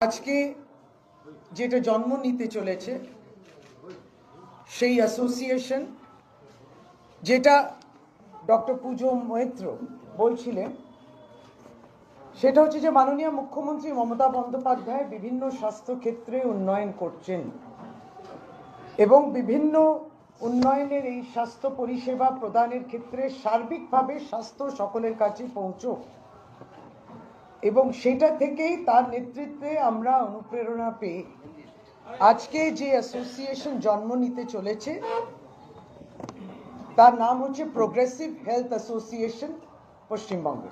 আজকে যেটা জন্ম নিতে চলেছে সেই অ্যাসোসিয়েশন, যেটা ডক্টর পুজো মৈত্র বলছিলেন, সেটা হচ্ছে যে মাননীয় মুখ্যমন্ত্রী মমতা বন্দ্যোপাধ্যায় বিভিন্ন স্বাস্থ্য ক্ষেত্রে উন্নয়ন করছেন এবং বিভিন্ন উন্নয়নের এই স্বাস্থ্য পরিষেবা প্রদানের ক্ষেত্রে সার্বিকভাবে স্বাস্থ্য সকলের কাছে পৌঁছক, এবং সেটা থেকেই তার নেতৃত্বে আমরা অনুপ্রেরণা পেয়ে আজকে যে অ্যাসোসিয়েশন জন্ম নিতে চলেছে তার নাম হচ্ছে প্রোগ্রেসিভ হেলথ অ্যাসোসিয়েশন পশ্চিমবঙ্গ।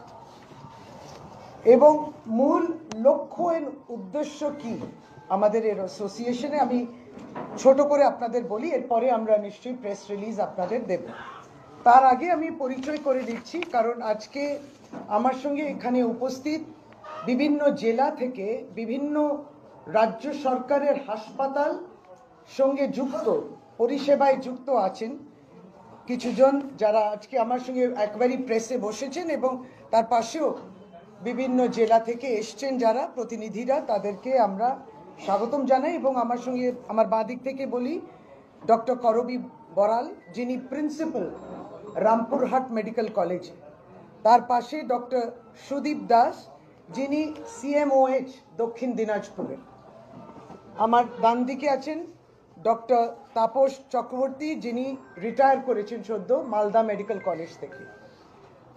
এবং মূল লক্ষ্য এর উদ্দেশ্য কি আমাদের এর অ্যাসোসিয়েশনে আমি ছোট করে আপনাদের বলি, এরপরে আমরা নিশ্চয়ই প্রেস রিলিজ আপনাদের দেব। তার আগে আমি পরিচয় করে দিচ্ছি, কারণ আজকে আমার সঙ্গে এখানে উপস্থিত বিভিন্ন জেলা থেকে বিভিন্ন রাজ্য সরকারের হাসপাতাল সঙ্গে যুক্ত, পরিষেবায় যুক্ত আছেন কিছুজন, যারা আজকে আমার সঙ্গে একবারই প্রেসে বসেছেন, এবং তার পাশেও বিভিন্ন জেলা থেকে এসছেন যারা প্রতিনিধিরা, তাদেরকে আমরা স্বাগতম জানাই। এবং আমার সঙ্গে আমার বাঁ দিক থেকে বলি ডক্টর করবী বড়াল, যিনি প্রিন্সিপাল রামপুরহাট মেডিকেল কলেজ, তার পাশে ডক্টর সুদীপ দাস, যিনি CMOH দক্ষিণ দিনাজপুরের। আমার ডান দিকে আছেন ডক্টর তাপস চক্রবর্তী, যিনি রিটায়ার করেছেন সদ্য মালদা মেডিকেল কলেজ থেকে।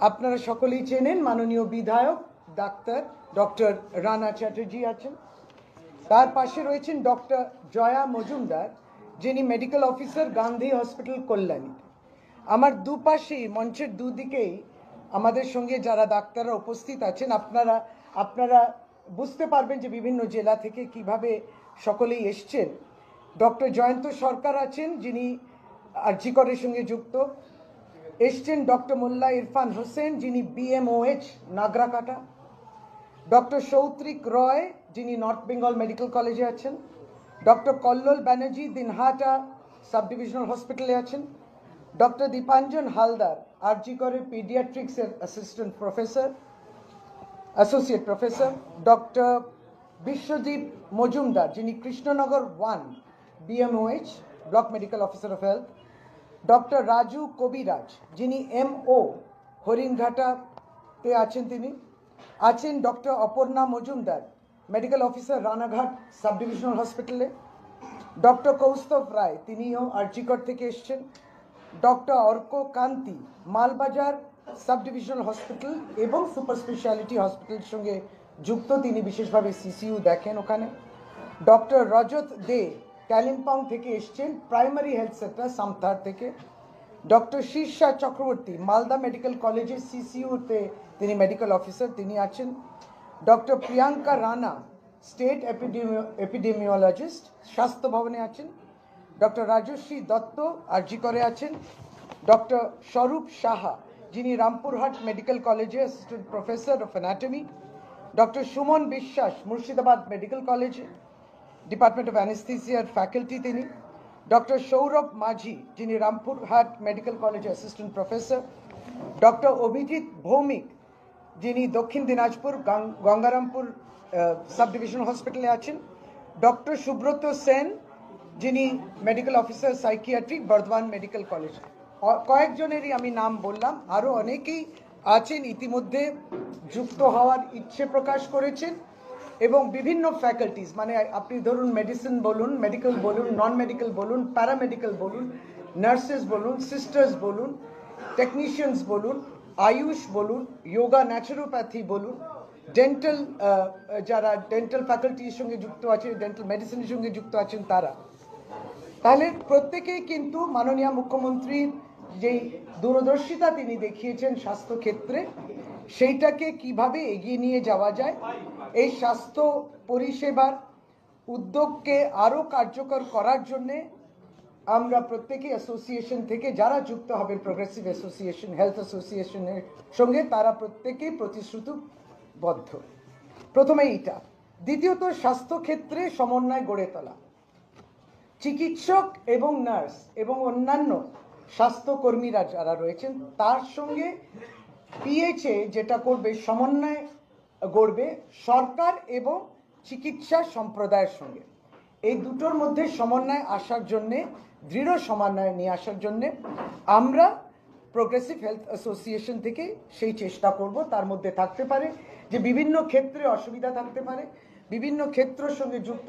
আপনারা সকলেই চেনেন মাননীয় বিধায়ক ডাক্তার ডক্টর রানা চ্যাটার্জি আছেন। তার পাশে রয়েছেন ডক্টর জয়া মজুমদার, যিনি medical officer Gandhi hospital Kalyani. আমার দুপাশেই মঞ্চের দুদিকেই আমাদের সঙ্গে যারা ডাক্তাররা উপস্থিত আছেন, আপনারা বুঝতে পারবেন যে বিভিন্ন জেলা থেকে কিভাবে সকলেই এসছেন। ডক্টর জয়ন্ত সরকার আছেন, যিনি আরজি করের সঙ্গে যুক্ত। এসছেন ডক্টর মোল্লা ইরফান হোসেন, যিনি BMOH নাগরাকাটা। ডক্টর সৌত্রিক রয়, যিনি নর্থ বেঙ্গল মেডিকেল কলেজে আছেন। Doctor Kallol Banerjee Dinhata sub divisional হসপিটালে আছেন। ডক্টর দীপাঞ্জন হালদার, আরজি করের পিডিয়াট্রিক্সের assistant professor, associate professor. Doctor Biswadip Majumdar, যিনি Krishnanagar 1 BMOH block medical officer of health. Doctor Raju Kabiraj, যিনি MO হরিণঘাটাতে আছেন। তিনি আছেন doctor Aparna Majumdar, medical officer Ranaghat sub divisional হসপিটালে। ডক্টর কৌস্তভ রায়, তিনিও আরজিকর থেকে এসছেন। ডক্টর অর্ক কান্তি, মালবাজার সাব ডিভিশনাল হসপিটাল এবং সুপার স্পেশালিটি হসপিটালের সঙ্গে যুক্ত, তিনি বিশেষভাবে CCU দেখেন ওখানে। ডক্টর রজত দে কালিম্পং থেকে এসছেন, প্রাইমারি হেলথ সেন্টার সামথার থেকে। ডক্টর শীর্ষা চক্রবর্তী, মালদা মেডিকেল কলেজের CCUতে তিনি মেডিকেল অফিসার, তিনি আছেন। Doctor Priyanka Rana, state epidemiologist, স্বাস্থ্য ভবনে আছেন। ডক্টর রাজশ্রী দত্ত, আরজি করে আছেন। ডক্টর স্বরূপ সাহা, যিনি রামপুরহাট মেডিকেল কলেজে assistant professor of anatomy. Doctor Suman বিশ্বাস, মুর্শিদাবাদ মেডিকেল কলেজে ডিপার্টমেন্ট অফ অ্যানেস্থেসিয়ার ফ্যাকাল্টি তিনি। ডক্টর সৌরভ মাঝি, যিনি রামপুরহাট মেডিকেল কলেজে assistant professor. Doctor Abhijit Bhowmik, যিনি দক্ষিণ দিনাজপুর গঙ্গারামপুর সাব ডিভিশনাল হসপিটালে আছেন। ডক্টর সুব্রত সেন, যিনি medical officer psychiatry Bardhaman medical college. কয়েকজনেরই আমি নাম বললাম, আরও অনেকেই আছেন ইতিমধ্যে যুক্ত হওয়ার ইচ্ছে প্রকাশ করেছেন। এবং বিভিন্ন ফ্যাকাল্টিজ, মানে আপনি ধরুন মেডিসিন বলুন, মেডিকেল বলুন, নন মেডিকেল বলুন, প্যারামেডিক্যাল বলুন, নার্সেস বলুন, সিস্টার্স বলুন, টেকনিশিয়ানস বলুন, আয়ুষ বলুন, যোগা ন্যাচুরোপ্যাথি বলুন, ডেন্টাল, যারা ডেন্টাল ফ্যাকাল্টির সঙ্গে যুক্ত আছে, ডেন্টাল মেডিসিনের সঙ্গে যুক্ত আছেন তারা। তাহলে প্রত্যেকেই কিন্তু মাননীয় মুখ্যমন্ত্রীর যেই দূরদর্শিতা তিনি দেখিয়েছেন স্বাস্থ্য ক্ষেত্রে, সেইটাকে কিভাবে এগিয়ে নিয়ে যাওয়া যায়, এই স্বাস্থ্য পরিষেবার উদ্যোগকে আরও কার্যকর করার জন্যে আমরা প্রত্যেকে অ্যাসোসিয়েশন থেকে যারা যুক্ত হবেন প্রোগ্রেসিভ অ্যাসোসিয়েশন হেলথ অ্যাসোসিয়েশনের সঙ্গে, তারা প্রত্যেকেই প্রতিশ্রুতিবদ্ধ। প্রথমে এইটা। দ্বিতীয়ত, স্বাস্থ্যক্ষেত্রে সমন্বয় গড়ে তোলা। চিকিৎসক এবং নার্স এবং অন্যান্য স্বাস্থ্যকর্মীরা যারা রয়েছেন, তার সঙ্গে PHA যেটা করবে, সমন্বয় গড়বে সরকার এবং চিকিৎসা সম্প্রদায়ের সঙ্গে। এই দুটোর মধ্যে সমন্বয় আসার জন্যে, দৃঢ় সমন্বয় নিয়ে আসার জন্যে আমরা প্রোগ্রেসিভ হেলথ অ্যাসোসিয়েশন থেকে সেই চেষ্টা করব। তার মধ্যে থাকতে পারে যে বিভিন্ন ক্ষেত্রে অসুবিধা থাকতে পারে, বিভিন্ন ক্ষেত্রের সঙ্গে যুক্ত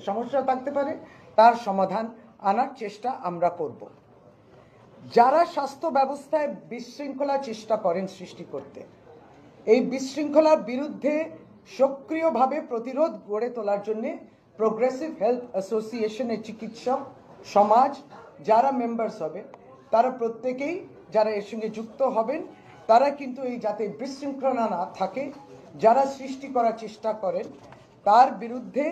সমস্যা থাকতে পারে, তার সমাধান আনার চেষ্টা আমরা করব। যারা স্বাস্থ্য ব্যবস্থায় বিশৃঙ্খলা চেষ্টা করেন সৃষ্টি করতে, এই বিশৃঙ্খলার বিরুদ্ধে সক্রিয়ভাবে প্রতিরোধ গড়ে তোলার জন্য প্রোগ্রেসিভ হেলথ অ্যাসোসিয়েশনের চিকিৎসক সমাজ যারা মেম্বার্স হবে, তারা প্রত্যেকেই যারা এর সঙ্গে যুক্ত হবেন, তারা কিন্তু এই যাতে বিশৃঙ্খলা না থাকে, যারা সৃষ্টি করার চেষ্টা করেন তার বিরুদ্ধে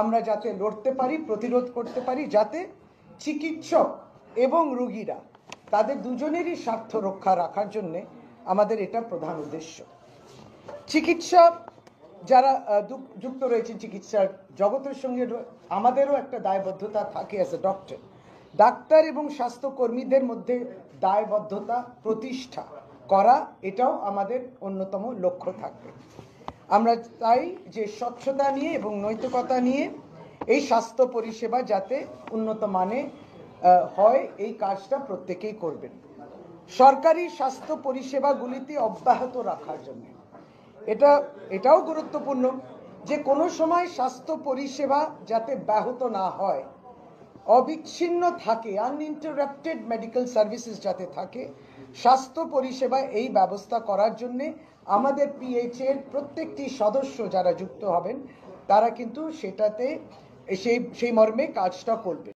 আমরা যাতে লড়তে পারি, প্রতিরোধ করতে পারি, যাতে চিকিৎসক এবং রোগীরা তাদের দুজনেরই স্বার্থ রক্ষা রাখার জন্যে আমাদের এটা প্রধান উদ্দেশ্য। চিকিৎসা যারা যুক্ত রয়েছেন চিকিৎসার জগতের সঙ্গে, আমাদেরও একটা দায়বদ্ধতা থাকে অ্যাজ এ ডক্টর। ডাক্তার এবং স্বাস্থ্যকর্মীদের মধ্যে দায়বদ্ধতা প্রতিষ্ঠা করা, এটাও আমাদের অন্যতম লক্ষ্য থাকবে। আমরা চাই যে স্বচ্ছতা নিয়ে এবং নৈতিকতা নিয়ে এই স্বাস্থ্য পরিষেবা যাতে উন্নত মানে হয়, এই কাজটা প্রত্যেকেই করবেন। সরকারি স্বাস্থ্য পরিষেবাগুলিতে অব্যাহত রাখার জন্য এটাও গুরুত্বপূর্ণ যে কোনো সময় স্বাস্থ্য পরিষেবা যাতে ব্যাহত না হয়, অবিচ্ছিন্ন থাকে, আনইন্টারাপ্টেড মেডিকেল সার্ভিসেস যাতে থাকে, স্বাস্থ্য পরিষেবায় এই ব্যবস্থা করার জন্যে আমাদের পিএইচ এর প্রত্যেকটি সদস্য যারা যুক্ত হবেন তারা কিন্তু সেটাতে সেই মর্মে কাজটা করবে।